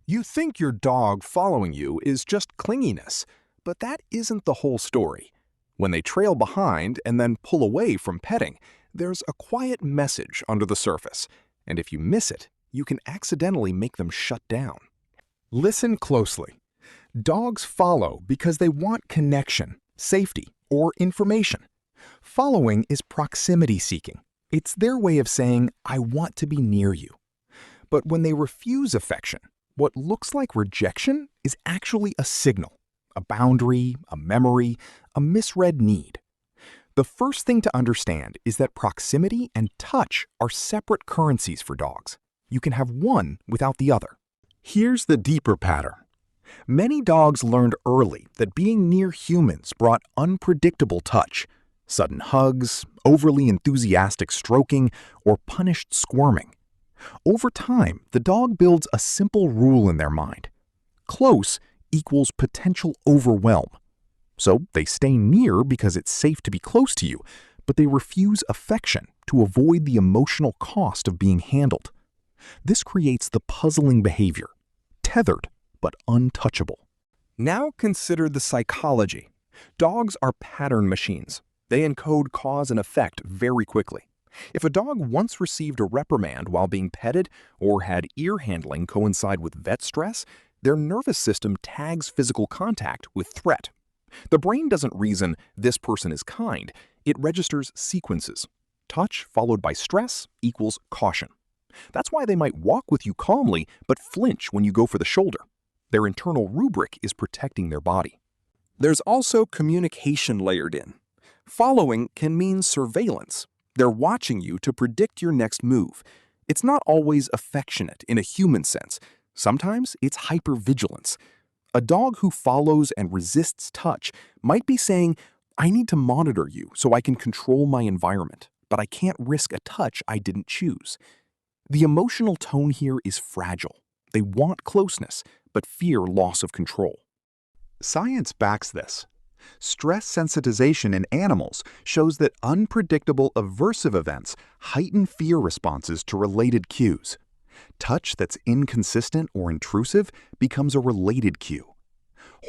You think your dog following you is just clinginess, but that isn't the whole story. When they trail behind and then pull away from petting, there's a quiet message under the surface, and if you miss it, you can accidentally make them shut down. Listen closely. Dogs follow because they want connection, safety, or information. Following is proximity seeking. It's their way of saying, "I want to be near you." But when they refuse affection, what looks like rejection is actually a signal, a boundary, a memory, a misread need. The first thing to understand is that proximity and touch are separate currencies for dogs. You can have one without the other. Here's the deeper pattern. Many dogs learned early that being near humans brought unpredictable touch, sudden hugs, overly enthusiastic stroking, or punished squirming. Over time, the dog builds a simple rule in their mind. Close equals potential overwhelm. So they stay near because it's safe to be close to you, but they refuse affection to avoid the emotional cost of being handled. This creates the puzzling behavior, tethered but untouchable. Now consider the psychology. Dogs are pattern machines. They encode cause and effect very quickly. If a dog once received a reprimand while being petted or had ear handling coincide with vet stress, their nervous system tags physical contact with threat. The brain doesn't reason, "this person is kind." It registers sequences. Touch followed by stress equals caution. That's why they might walk with you calmly but flinch when you go for the shoulder. Their internal rubric is protecting their body. There's also communication layered in. Following can mean surveillance. They're watching you to predict your next move. It's not always affectionate in a human sense. Sometimes it's hypervigilance. A dog who follows and resists touch might be saying, "I need to monitor you so I can control my environment, but I can't risk a touch I didn't choose." The emotional tone here is fragile. They want closeness, but fear loss of control. Science backs this. Stress sensitization in animals shows that unpredictable aversive events heighten fear responses to related cues. Touch that's inconsistent or intrusive becomes a related cue.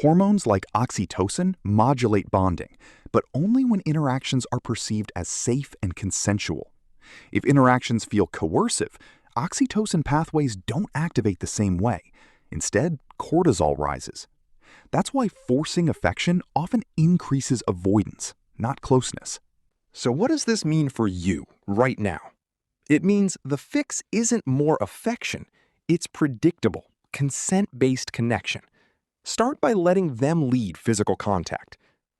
Hormones like oxytocin modulate bonding, but only when interactions are perceived as safe and consensual. If interactions feel coercive, oxytocin pathways don't activate the same way. Instead, cortisol rises. That's why forcing affection often increases avoidance, not closeness. So what does this mean for you right now? It means the fix isn't more affection, it's predictable, consent-based connection. Start by letting them lead physical contact.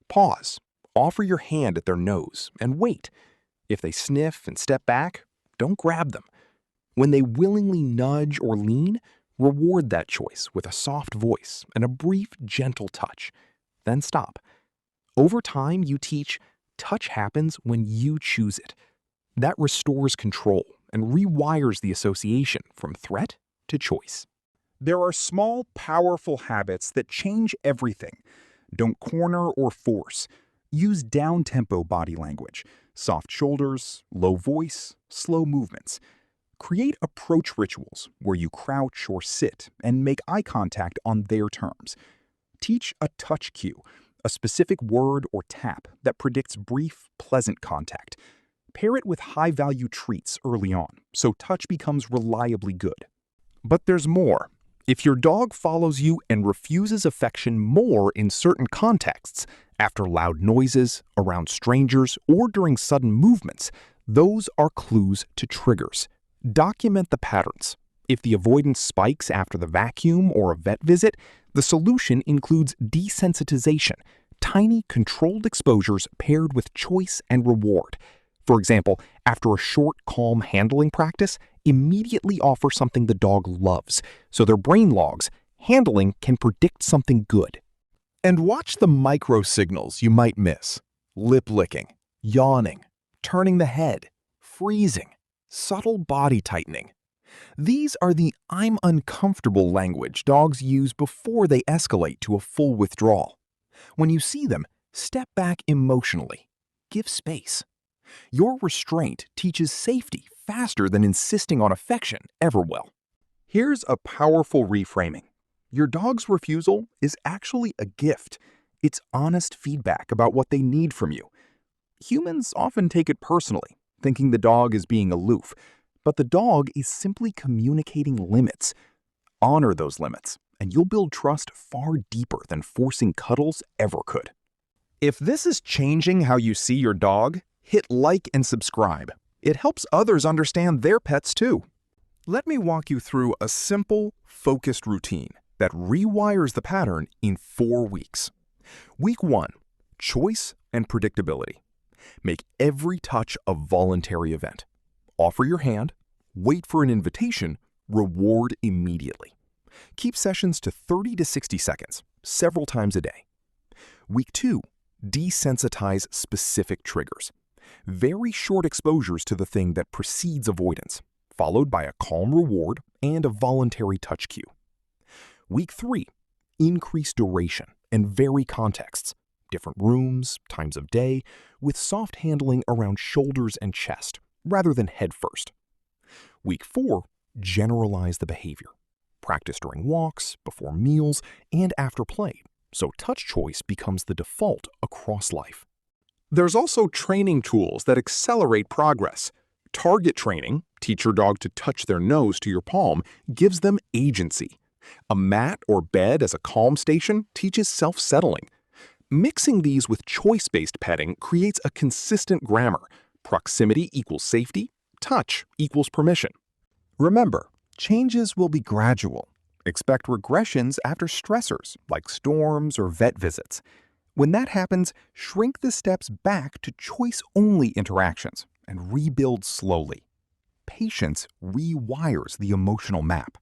Pause, offer your hand at their nose, and wait. If they sniff and step back, don't grab them. When they willingly nudge or lean, reward that choice with a soft voice and a brief, gentle touch. Then stop. Over time, you teach touch happens when you choose it. That restores control and rewires the association from threat to choice. There are small, powerful habits that change everything. Don't corner or force. Use down-tempo body language, soft shoulders, low voice, slow movements. Create approach rituals where you crouch or sit and make eye contact on their terms. Teach a touch cue, a specific word or tap that predicts brief, pleasant contact. Pair it with high-value treats early on, so touch becomes reliably good. But there's more. If your dog follows you and refuses affection more in certain contexts, after loud noises, around strangers, or during sudden movements, those are clues to triggers. Document the patterns. If the avoidance spikes after the vacuum or a vet visit, the solution includes desensitization, tiny controlled exposures paired with choice and reward. For example, after a short, calm handling practice, immediately offer something the dog loves, so their brain logs, handling can predict something good. And watch the micro signals you might miss. Lip licking, yawning, turning the head, freezing, subtle body tightening. These are the "I'm uncomfortable" language dogs use before they escalate to a full withdrawal. When you see them, step back emotionally. Give space. Your restraint teaches safety faster than insisting on affection ever will. Here's a powerful reframing. Your dog's refusal is actually a gift. It's honest feedback about what they need from you. Humans often take it personally, thinking the dog is being aloof, but the dog is simply communicating limits. Honor those limits, and you'll build trust far deeper than forcing cuddles ever could. If this is changing how you see your dog, hit like and subscribe. It helps others understand their pets too. Let me walk you through a simple, focused routine that rewires the pattern in 4 weeks. Week 1, choice and predictability. Make every touch a voluntary event. Offer your hand, wait for an invitation, reward immediately. Keep sessions to 30 to 60 seconds, several times a day. Week 2, desensitize specific triggers. Very short exposures to the thing that precedes avoidance, followed by a calm reward and a voluntary touch cue. Week 3, increase duration and vary contexts, different rooms, times of day, with soft handling around shoulders and chest, rather than head first. Week 4, generalize the behavior. Practice during walks, before meals, and after play, so touch choice becomes the default across life. There's also training tools that accelerate progress. Target training, teach your dog to touch their nose to your palm, gives them agency. A mat or bed as a calm station teaches self-settling. Mixing these with choice-based petting creates a consistent grammar. Proximity equals safety, touch equals permission. Remember, changes will be gradual. Expect regressions after stressors like storms or vet visits. When that happens, shrink the steps back to choice-only interactions and rebuild slowly. Patience rewires the emotional map.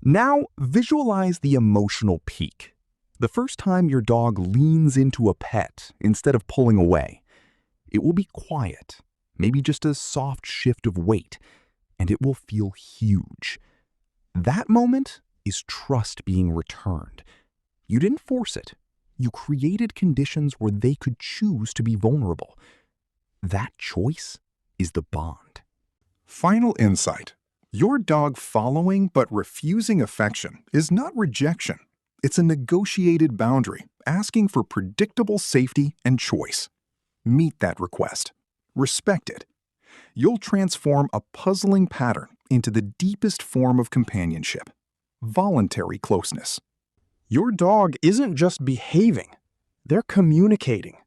Now, visualize the emotional peak. The first time your dog leans into a pet instead of pulling away. It will be quiet, maybe just a soft shift of weight, and it will feel huge. That moment is trust being returned. You didn't force it. You created conditions where they could choose to be vulnerable. That choice is the bond. Final insight. Your dog following but refusing affection is not rejection. It's a negotiated boundary, asking for predictable safety and choice. Meet that request. Respect it. You'll transform a puzzling pattern into the deepest form of companionship, voluntary closeness. Your dog isn't just behaving, they're communicating.